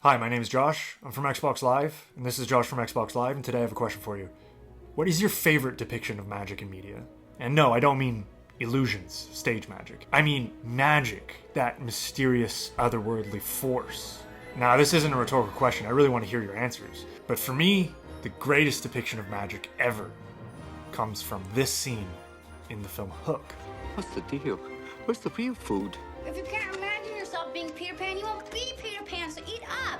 Hi, my name is Josh. I'm from Xbox Live, and this is Josh from Xbox Live, and today I have a question for you. What is your favorite depiction of magic in media? And no, I don't mean illusions, stage magic. I mean magic, that mysterious, otherworldly force. Now, this isn't a rhetorical question. I really want to hear your answers. But for me, the greatest depiction of magic ever comes from this scene in the film Hook. What's the deal? Where's the real food? If you can't imagine yourself being Peter Pan, you won't be Peter Pan, so eat up!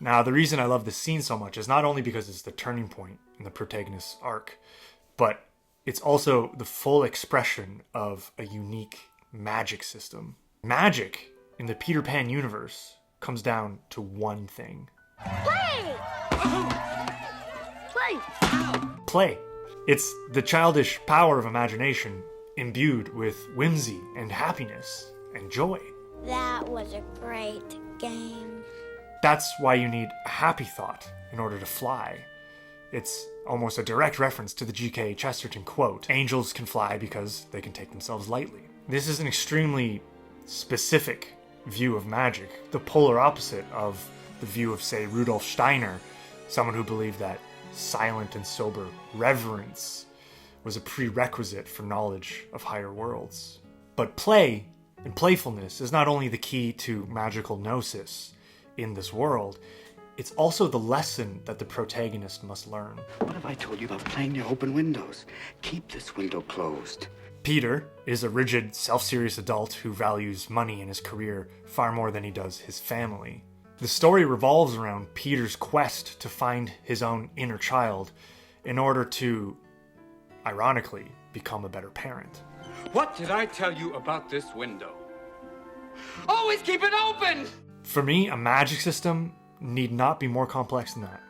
Now, the reason I love this scene so much is not only because it's the turning point in the protagonist's arc, but it's also the full expression of a unique magic system. Magic in the Peter Pan universe comes down to one thing. Play! Play! Play. It's the childish power of imagination imbued with whimsy and happiness and joy. That was a great game. That's why you need a happy thought in order to fly. It's almost a direct reference to the G.K. Chesterton quote, "Angels can fly because they can take themselves lightly." This is an extremely specific view of magic, the polar opposite of the view of, say, Rudolf Steiner, someone who believed that silent and sober reverence was a prerequisite for knowledge of higher worlds. But play and playfulness is not only the key to magical gnosis in this world, it's also the lesson that the protagonist must learn. What have I told you about playing near open windows? Keep this window closed. Peter is a rigid, self-serious adult who values money and his career far more than he does his family. The story revolves around Peter's quest to find his own inner child in order to, ironically, become a better parent. What did I tell you about this window? Always keep it open! For me, a magic system need not be more complex than that.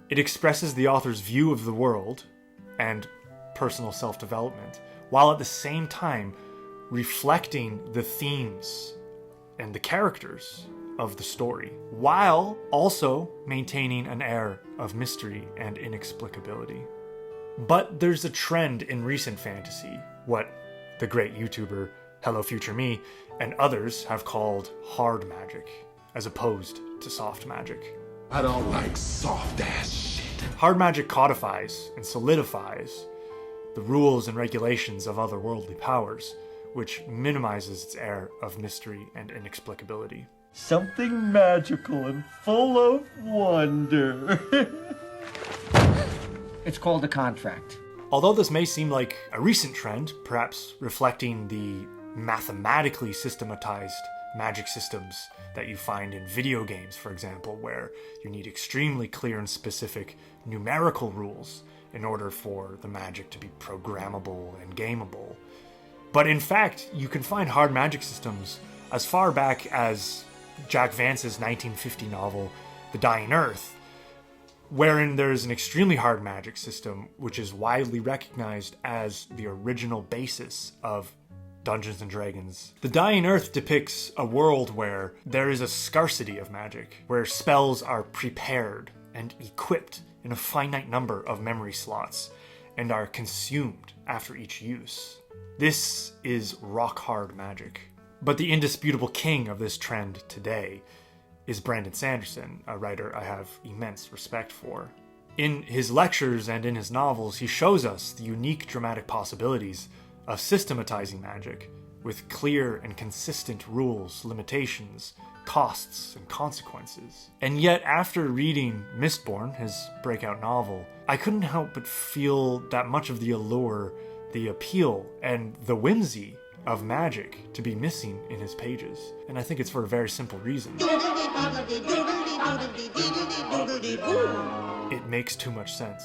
It expresses the author's view of the world and personal self-development, while at the same time reflecting the themes and the characters of the story, while also maintaining an air of mystery and inexplicability. But there's a trend in recent fantasy, what the great YouTuber Hello Future Me and others have called hard magic, as opposed to soft magic. I don't like soft-ass shit. Hard magic codifies and solidifies the rules and regulations of otherworldly powers, which minimizes its air of mystery and inexplicability. Something magical and full of wonder. It's called a contract. Although this may seem like a recent trend, perhaps reflecting the mathematically systematized magic systems that you find in video games, for example, where you need extremely clear and specific numerical rules in order for the magic to be programmable and gameable. But in fact, you can find hard magic systems as far back as Jack Vance's 1950 novel, The Dying Earth, wherein there's an extremely hard magic system which is widely recognized as the original basis of Dungeons & Dragons. The Dying Earth depicts a world where there is a scarcity of magic, where spells are prepared and equipped in a finite number of memory slots and are consumed after each use. This is rock-hard magic. But the indisputable king of this trend today is Brandon Sanderson, a writer I have immense respect for. In his lectures and in his novels, he shows us the unique dramatic possibilities of systematizing magic with clear and consistent rules, limitations, costs, and consequences. And yet, after reading Mistborn, his breakout novel, I couldn't help but feel that much of the allure, the appeal, and the whimsy of magic to be missing in his pages. And I think it's for a very simple reason. It makes too much sense.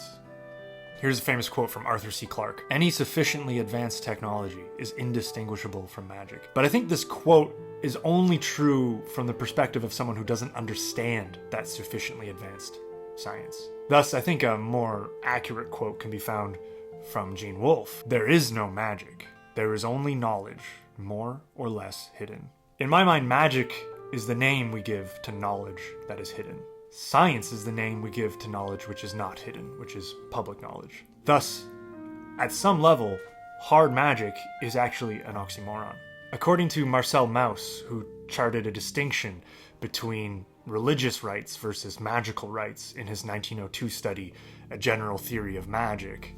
Here's a famous quote from Arthur C. Clarke. "Any sufficiently advanced technology is indistinguishable from magic." But I think this quote is only true from the perspective of someone who doesn't understand that sufficiently advanced science. Thus, I think a more accurate quote can be found from Gene Wolfe. "There is no magic. There is only knowledge, more or less hidden." In my mind, magic is the name we give to knowledge that is hidden. Science is the name we give to knowledge which is not hidden, which is public knowledge. Thus, at some level, hard magic is actually an oxymoron. According to Marcel Mauss, who charted a distinction between religious rites versus magical rites in his 1902 study, A General Theory of Magic.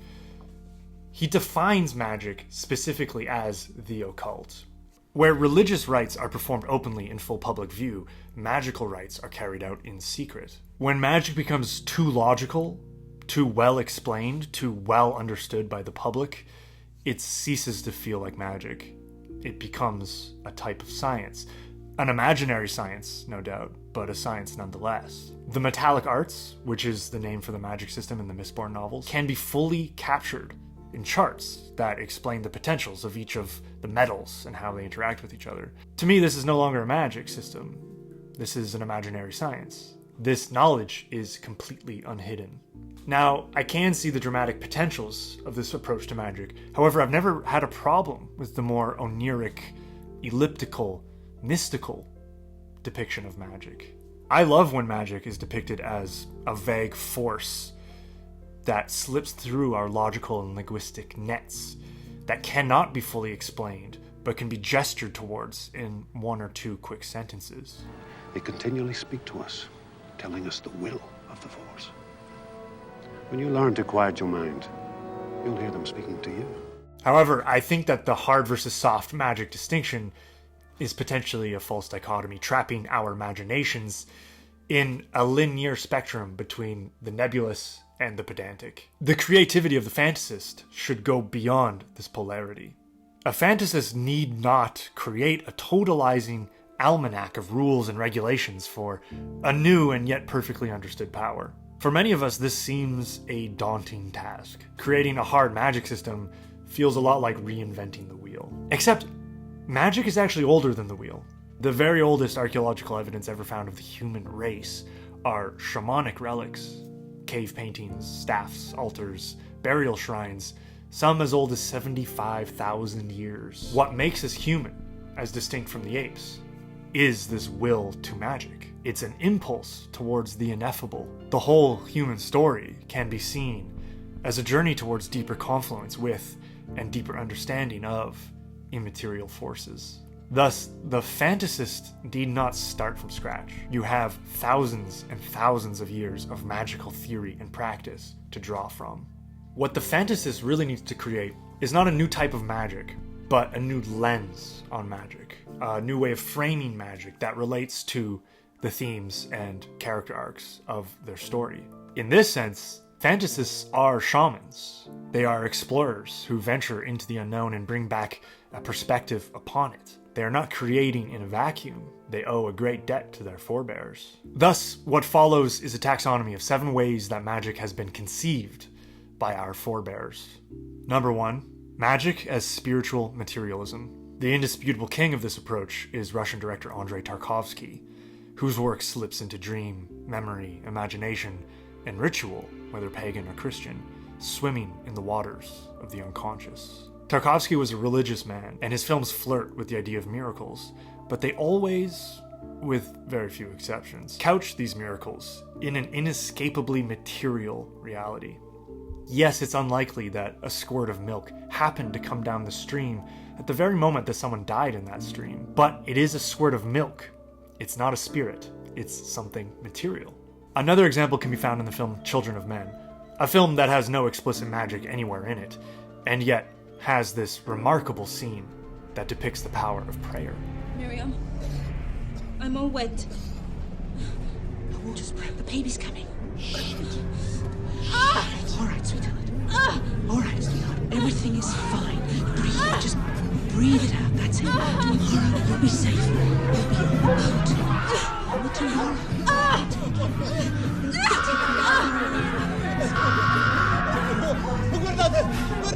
He defines magic specifically as the occult. Where religious rites are performed openly in full public view, magical rites are carried out in secret. When magic becomes too logical, too well explained, too well understood by the public, it ceases to feel like magic. It becomes a type of science. An imaginary science, no doubt, but a science nonetheless. The metallic arts, which is the name for the magic system in the Mistborn novels, can be fully captured in charts that explain the potentials of each of the metals and how they interact with each other. To me, this is no longer a magic system. This is an imaginary science. This knowledge is completely unhidden. Now, I can see the dramatic potentials of this approach to magic. However, I've never had a problem with the more oniric, elliptical, mystical depiction of magic. I love when magic is depicted as a vague force that slips through our logical and linguistic nets, that cannot be fully explained, but can be gestured towards in one or two quick sentences. They continually speak to us, telling us the will of the Force. When you learn to quiet your mind, you'll hear them speaking to you. However, I think that the hard versus soft magic distinction is potentially a false dichotomy, trapping our imaginations in a linear spectrum between the nebulous and the pedantic. The creativity of the fantasist should go beyond this polarity. A fantasist need not create a totalizing almanac of rules and regulations for a new and yet perfectly understood power. For many of us, this seems a daunting task. Creating a hard magic system feels a lot like reinventing the wheel. Except, magic is actually older than the wheel. The very oldest archaeological evidence ever found of the human race are shamanic relics, cave paintings, staffs, altars, burial shrines, some as old as 75,000 years. What makes us human, as distinct from the apes, is this will to magic. It's an impulse towards the ineffable. The whole human story can be seen as a journey towards deeper confluence with and deeper understanding of immaterial forces. Thus, the fantasist need not start from scratch. You have thousands and thousands of years of magical theory and practice to draw from. What the fantasist really needs to create is not a new type of magic, but a new lens on magic, a new way of framing magic that relates to the themes and character arcs of their story. In this sense, fantasists are shamans. They are explorers who venture into the unknown and bring back a perspective upon it. They are not creating in a vacuum. They owe a great debt to their forebears. Thus, what follows is a taxonomy of 7 ways that magic has been conceived by our forebears. Number 1, magic as spiritual materialism. The indisputable king of this approach is Russian director Andrei Tarkovsky, whose work slips into dream, memory, imagination, and ritual, whether pagan or Christian, swimming in the waters of the unconscious. Tarkovsky was a religious man, and his films flirt with the idea of miracles, but they always, with very few exceptions, couch these miracles in an inescapably material reality. Yes, it's unlikely that a squirt of milk happened to come down the stream at the very moment that someone died in that stream, but it is a squirt of milk. It's not a spirit, it's something material. Another example can be found in the film Children of Men, a film that has no explicit magic anywhere in it, and yet has this remarkable scene that depicts the power of prayer. Miriam, I'm all wet. The water's broke. The baby's coming. Shit. All right, sweetheart. All right, sweetheart. Everything is fine. Breathe. Just breathe it out. That's it. Tomorrow you'll be safe. You'll be out. Tomorrow.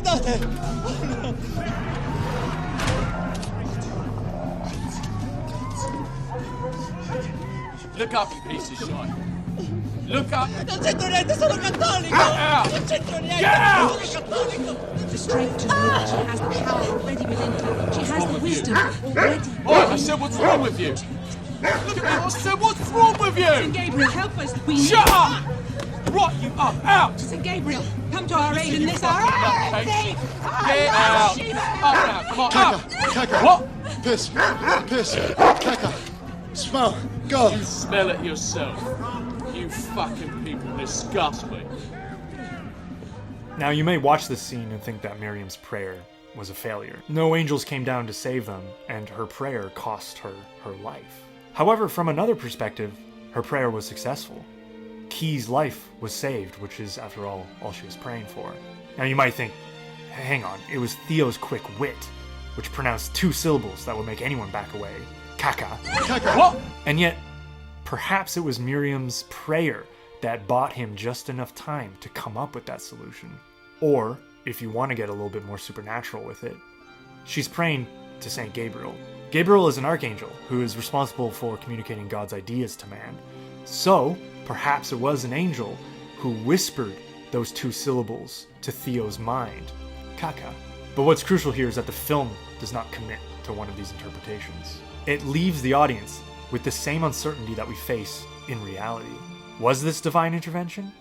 Guardate! Look up, you piece of shit. Look up! Non c'entro niente, sono cattolico! Get out! Non c'entro niente, Get out! sono cattolico! The strength to live, she has the power already within her. She has the wisdom already. Oh, I said, what's wrong with you? Look at me, I said, what's wrong with you? St. Gabriel, help us. We need... Shut up! Rot you up, out! St. Gabriel, come to our aid in this hour. Get out! Up now, come on, up! Kaka! What? Piss! Kaka! Smoke! Go! You smell it yourself. You fucking people disgust me. Now, you may watch this scene and think that Miriam's prayer was a failure. No angels came down to save them, and her prayer cost her her life. However, from another perspective, her prayer was successful. Key's life was saved, which is, after all she was praying for. Now, you might think, hang on, it was Theo's quick wit, which pronounced 2 syllables that would make anyone back away. Kaka. Kaka! And yet, perhaps it was Miriam's prayer that bought him just enough time to come up with that solution. Or, if you want to get a little bit more supernatural with it, she's praying to Saint Gabriel. Gabriel is an archangel who is responsible for communicating God's ideas to man. So, perhaps it was an angel who whispered those 2 syllables to Theo's mind, Kaka. But what's crucial here is that the film does not commit to one of these interpretations. It leaves the audience with the same uncertainty that we face in reality. Was this divine intervention?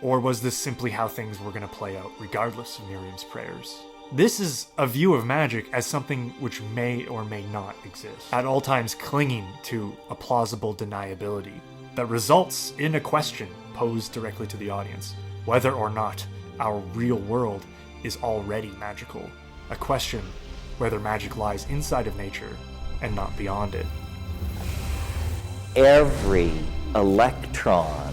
Or was this simply how things were going to play out regardless of Miriam's prayers? This is a view of magic as something which may or may not exist, at all times clinging to a plausible deniability that results in a question posed directly to the audience, whether or not our real world is already magical. A question whether magic lies inside of nature and not beyond it. Every electron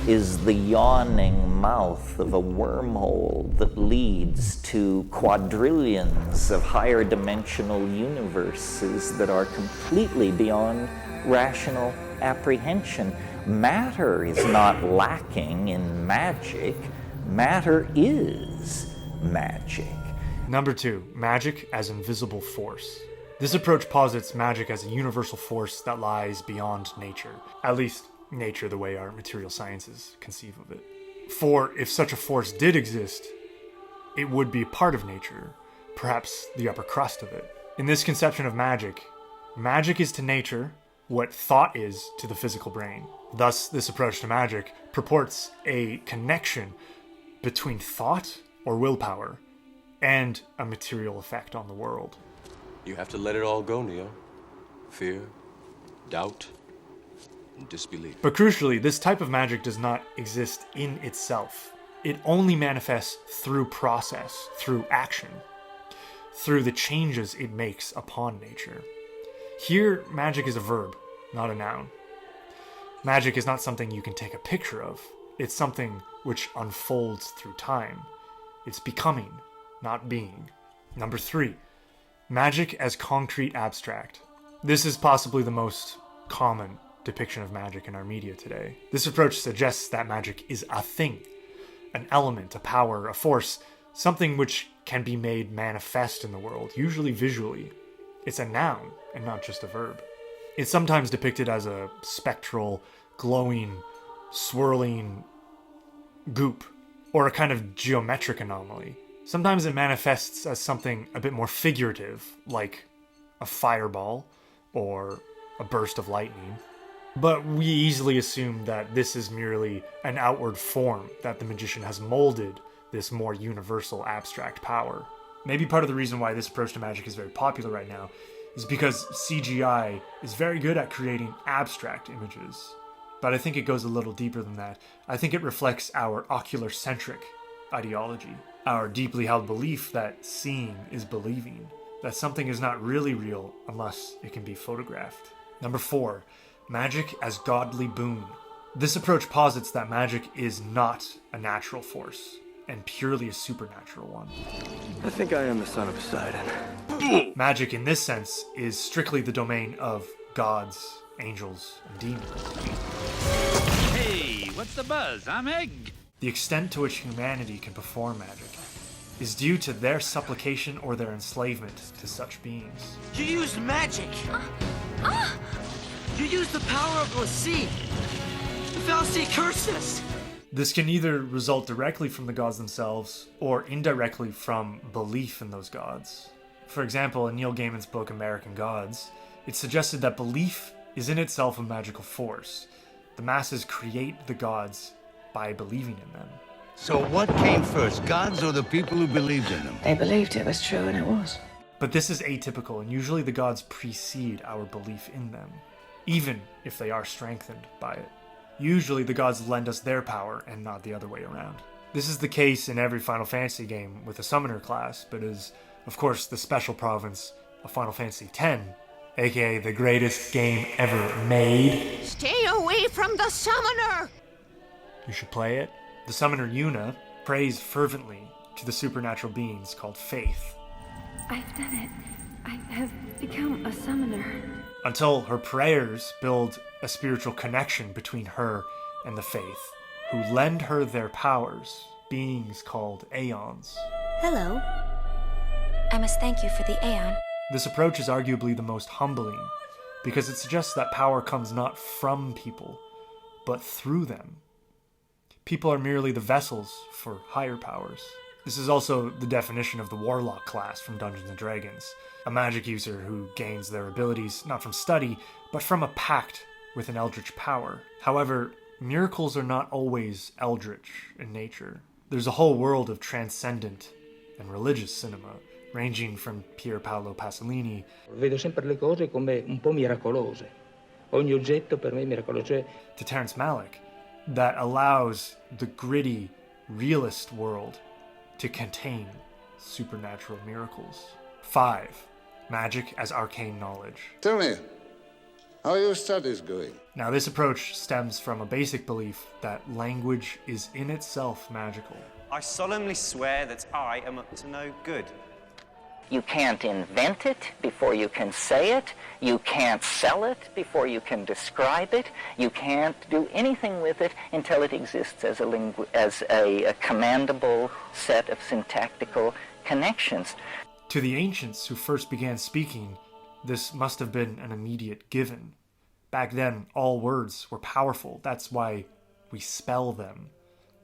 is the yawning mouth of a wormhole that leads to quadrillions of higher dimensional universes that are completely beyond rational apprehension. Matter is not lacking in magic. Matter is magic. Number 2, magic as invisible force. This approach posits magic as a universal force that lies beyond nature, at least nature the way our material sciences conceive of it. For if such a force did exist, it would be a part of nature, perhaps the upper crust of it. In this conception of magic, magic is to nature what thought is to the physical brain. Thus, this approach to magic purports a connection between thought or willpower and a material effect on the world. You have to let it all go, Neo. Fear, doubt, and disbelief. But crucially, this type of magic does not exist in itself. It only manifests through process, through action, through the changes it makes upon nature. Here, magic is a verb, not a noun. Magic is not something you can take a picture of. It's something which unfolds through time. It's becoming, not being. Number 3, magic as concrete abstract. This is possibly the most common depiction of magic in our media today. This approach suggests that magic is a thing, an element, a power, a force, something which can be made manifest in the world, usually visually. It's a noun and not just a verb. It's sometimes depicted as a spectral, glowing, swirling goop, or a kind of geometric anomaly. Sometimes it manifests as something a bit more figurative, like a fireball or a burst of lightning. But we easily assume that this is merely an outward form, that the magician has molded this more universal abstract power. Maybe part of the reason why this approach to magic is very popular right now is because CGI is very good at creating abstract images. But I think it goes a little deeper than that. I think it reflects our ocular-centric ideology, our deeply held belief that seeing is believing, that something is not really real unless it can be photographed. Number 4, magic as godly boon. This approach posits that magic is not a natural force, and purely a supernatural one. I think I am the son of Poseidon. Magic in this sense is strictly the domain of gods, angels, and demons. Hey, what's the buzz? I'm Egg. The extent to which humanity can perform magic is due to their supplication or their enslavement to such beings. You used magic! You used the power of the sea! The fallacy cursed us! This can either result directly from the gods themselves, or indirectly from belief in those gods. For example, in Neil Gaiman's book American Gods, it suggested that belief is in itself a magical force. The masses create the gods by believing in them. So what came first, gods or the people who believed in them? They believed it was true, and it was. But this is atypical, and usually the gods precede our belief in them. even if they are strengthened by it. Usually the gods lend us their power and not the other way around. This is the case in every Final Fantasy game with a summoner class, but is, of course, the special province of Final Fantasy X, aka the greatest game ever made. Stay away from the summoner! You should play it. The summoner Yuna prays fervently to the supernatural beings called Faith. I've done it. I have become a summoner. Until her prayers build a spiritual connection between her and the Faith, who lend her their powers, beings called Aeons. Hello. I must thank you for the Aeon. This approach is arguably the most humbling, because it suggests that power comes not from people, but through them. People are merely the vessels for higher powers. This is also the definition of the Warlock class from Dungeons & Dragons, a magic user who gains their abilities not from study, but from a pact with an eldritch power. However, miracles are not always eldritch in nature. There's a whole world of transcendent and religious cinema, ranging from Pier Paolo Pasolini. Vedo sempre le cose come un po' miracolose. Ogni oggetto per me è miracoloso. To Terrence Malick, that allows the gritty, realist world to contain supernatural miracles. 5. Magic as arcane knowledge. Tell me, how are your studies going? Now, this approach stems from a basic belief that language is in itself magical. I solemnly swear that I am up to no good. You can't invent it before you can say it. You can't sell it before you can describe it. You can't do anything with it until it exists as a commandable set of syntactical connections. To the ancients who first began speaking, this must have been an immediate given. Back then, all words were powerful. That's why we spell them.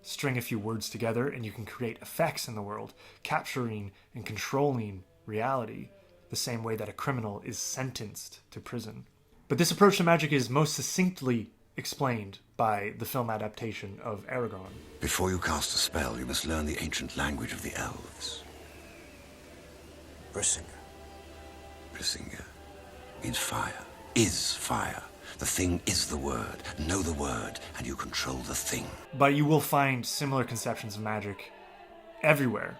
String a few words together and you can create effects in the world, capturing and controlling reality, the same way that a criminal is sentenced to prison. But this approach to magic is most succinctly explained by the film adaptation of Aragon. Before you cast a spell, you must learn the ancient language of the elves. Brisinga. Brisinga means fire, is fire. The thing is the word. Know the word, and you control the thing. But you will find similar conceptions of magic everywhere,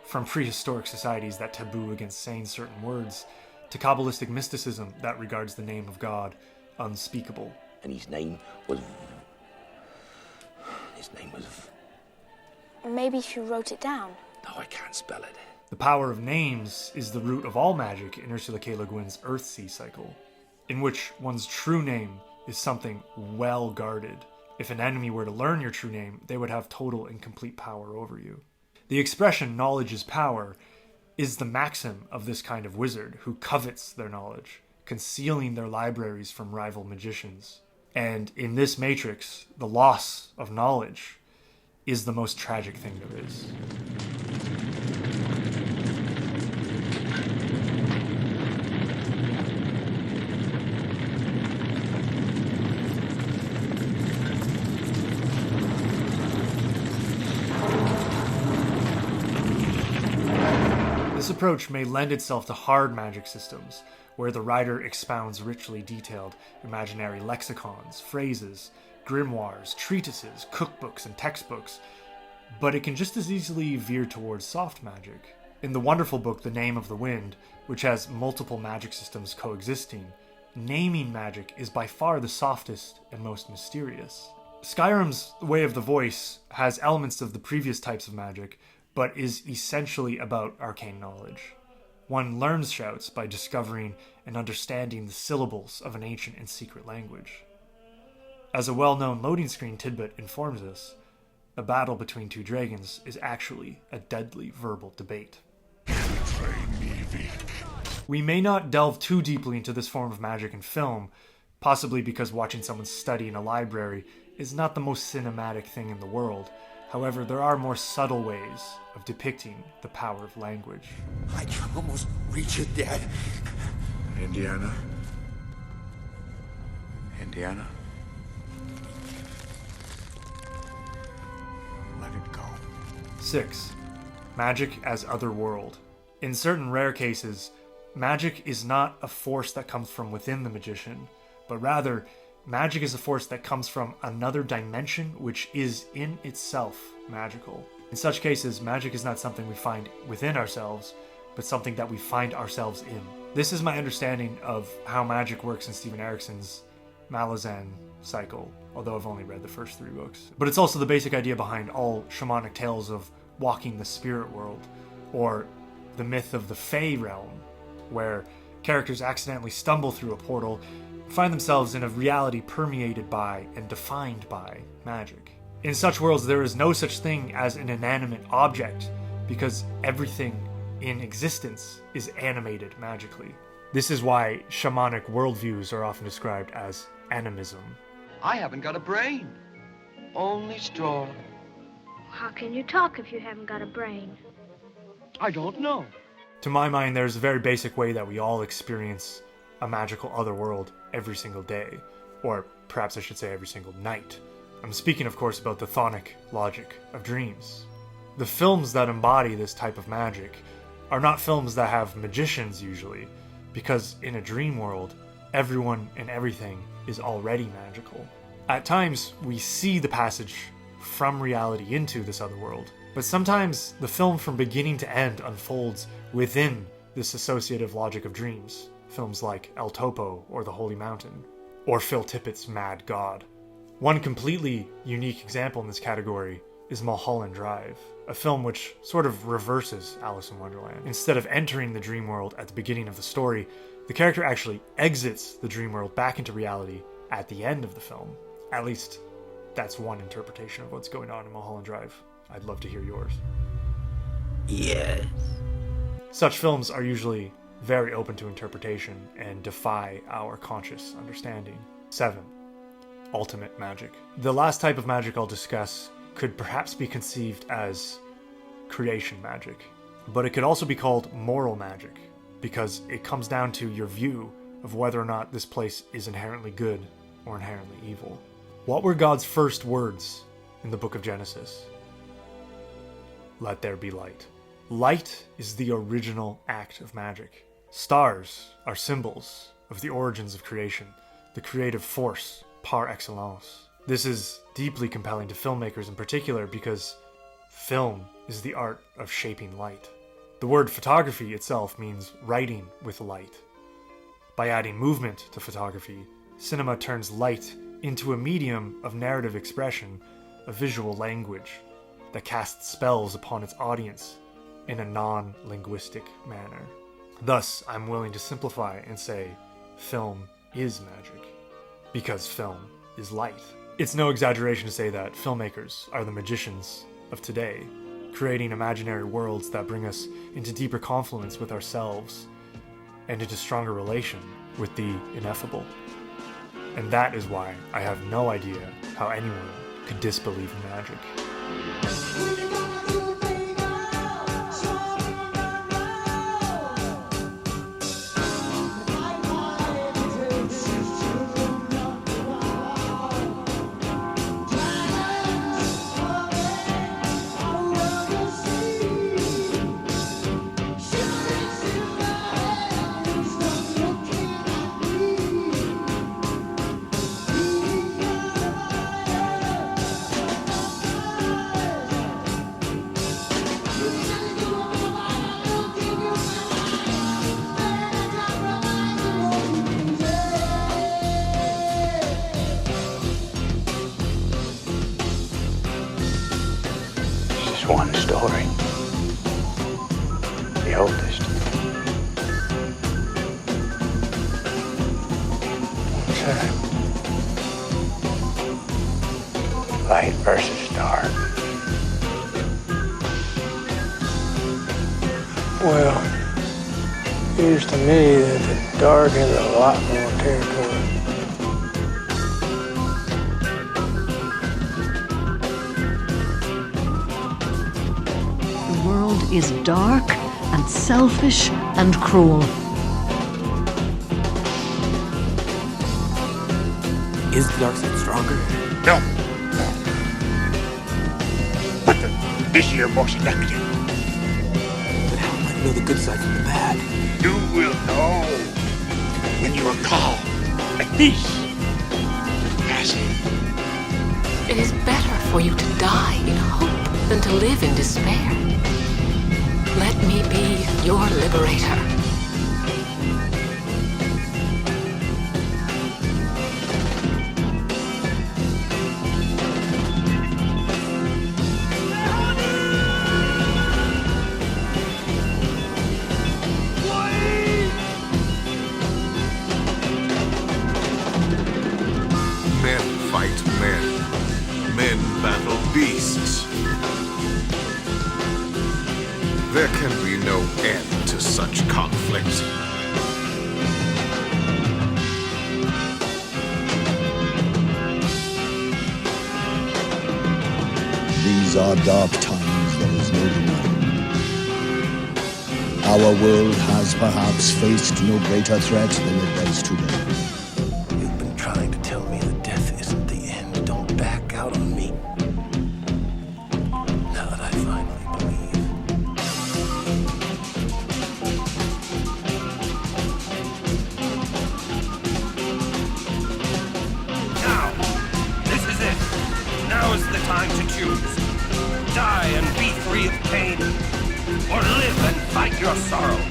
from prehistoric societies that taboo against saying certain words, to Kabbalistic mysticism that regards the name of God unspeakable. And his name was... Maybe if you wrote it down. No, I can't spell it. The power of names is the root of all magic in Ursula K. Le Guin's Earthsea cycle, in which one's true name is something well guarded. If an enemy were to learn your true name, they would have total and complete power over you. The expression knowledge is power is the maxim of this kind of wizard who covets their knowledge, concealing their libraries from rival magicians. And in this matrix, the loss of knowledge is the most tragic thing there is. This approach may lend itself to hard magic systems, where the writer expounds richly detailed imaginary lexicons, phrases, grimoires, treatises, cookbooks, and textbooks, but it can just as easily veer towards soft magic. In the wonderful book The Name of the Wind, which has multiple magic systems coexisting, naming magic is by far the softest and most mysterious. Skyrim's Way of the Voice has elements of the previous types of magic, but is essentially about arcane knowledge. One learns shouts by discovering and understanding the syllables of an ancient and secret language. As a well-known loading screen tidbit informs us, a battle between two dragons is actually a deadly verbal debate. We may not delve too deeply into this form of magic in film, possibly because watching someone study in a library is not the most cinematic thing in the world. However, there are more subtle ways of depicting the power of language. I can almost reach it, Dad. Indiana? Indiana? Let it go. 6. Magic as Otherworld. In certain rare cases, magic is not a force that comes from within the magician, but rather magic is a force that comes from another dimension which is in itself magical. In such cases, magic is not something we find within ourselves, but something that we find ourselves in. This is my understanding of how magic works in Stephen Erickson's Malazan cycle, although I've only read the first 3 books. But it's also the basic idea behind all shamanic tales of walking the spirit world, or the myth of the Fey realm, where characters accidentally stumble through a portal and find themselves in a reality permeated by and defined by magic. In such worlds, there is no such thing as an inanimate object, because everything in existence is animated magically. This is why shamanic worldviews are often described as animism. I haven't got a brain. Only straw. How can you talk if you haven't got a brain? I don't know. To my mind, there's a very basic way that we all experience a magical otherworld every single day, or perhaps I should say every single night. I'm speaking, of course, about the chthonic logic of dreams. The films that embody this type of magic are not films that have magicians usually, because in a dream world, everyone and everything is already magical. At times, we see the passage from reality into this other world, but sometimes the film from beginning to end unfolds within this associative logic of dreams. Films like El Topo or The Holy Mountain, or Phil Tippett's Mad God. One completely unique example in this category is Mulholland Drive, a film which sort of reverses Alice in Wonderland. Instead of entering the dream world at the beginning of the story, the character actually exits the dream world back into reality at the end of the film. At least, that's one interpretation of what's going on in Mulholland Drive. I'd love to hear yours. Yes. Such films are usually very open to interpretation and defy our conscious understanding. 7. Ultimate magic. The last type of magic I'll discuss could perhaps be conceived as creation magic, but it could also be called moral magic, because it comes down to your view of whether or not this place is inherently good or inherently evil. What were God's first words in the book of Genesis? Let there be light. Light is the original act of magic. Stars are symbols of the origins of creation, the creative force par excellence. This is deeply compelling to filmmakers in particular because film is the art of shaping light. The word photography itself means writing with light. By adding movement to photography, cinema turns light into a medium of narrative expression, a visual language that casts spells upon its audience in a non-linguistic manner. Thus, I'm willing to simplify and say film is magic, because film is light. It's no exaggeration to say that filmmakers are the magicians of today, creating imaginary worlds that bring us into deeper confluence with ourselves and into stronger relation with the ineffable. And that is why I have no idea how anyone could disbelieve in magic. One story. The oldest. Time. Light versus dark. Well, it seems to me that the dark has a lot more territory. The world is dark and selfish and cruel. Is the dark side stronger? No. But this year more selective. But how am I to know the good side from the bad? You will know when you are called and peace. It is better for you to die in hope than to live in despair. Let me be your liberator. Beasts. There can be no end to such conflict. These are dark times, there is no denying. Our world has perhaps faced no greater threat than it does today. You've been trying to tell me that death isn't the end. Don't back out on me. Now that I finally believe. Now! This is it! Now is the time to choose. Die and be free of pain, or live and fight your sorrow.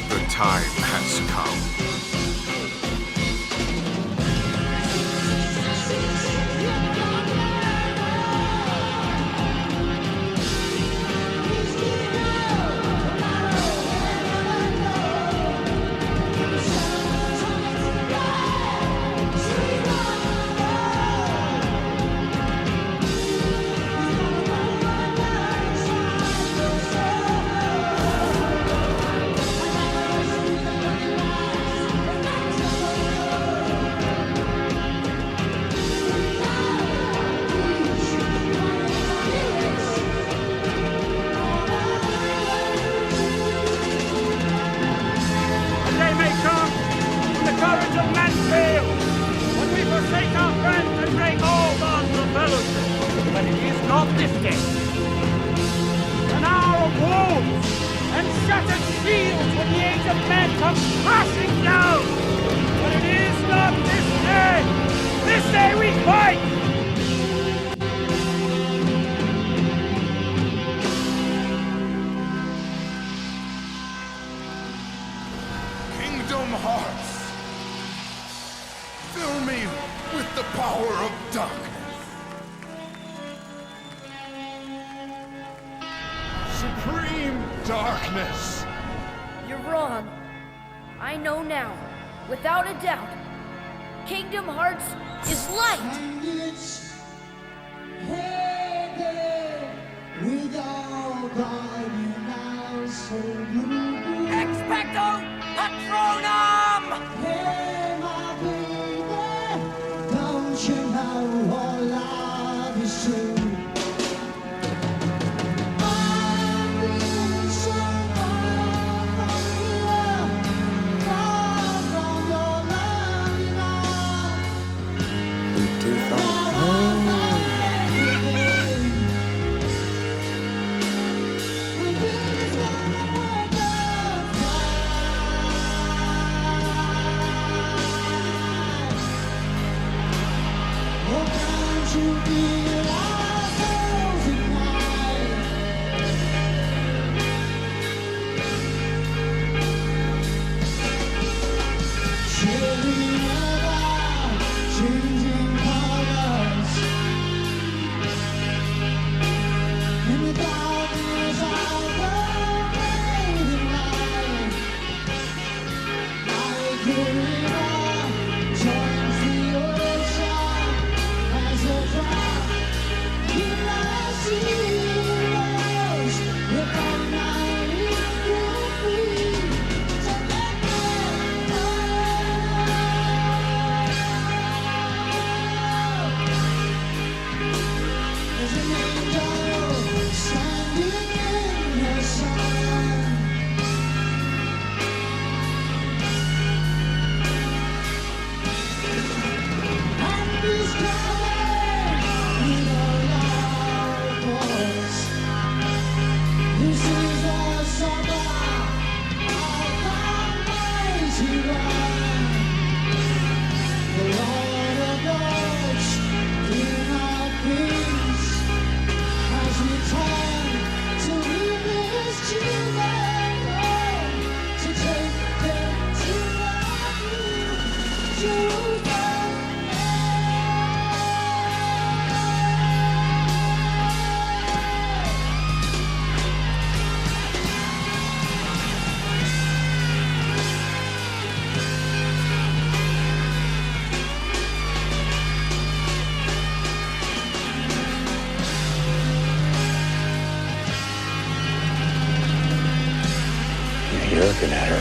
The time has come. Joins the ocean as a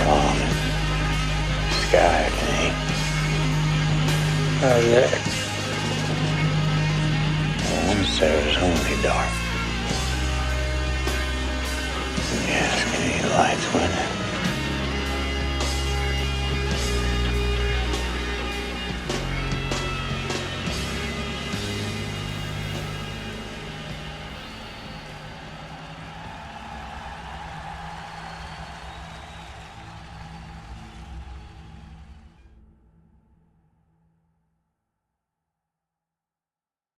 fog. Sky to me. How's that? Once there was only dark. You ask any lights, wasn't it?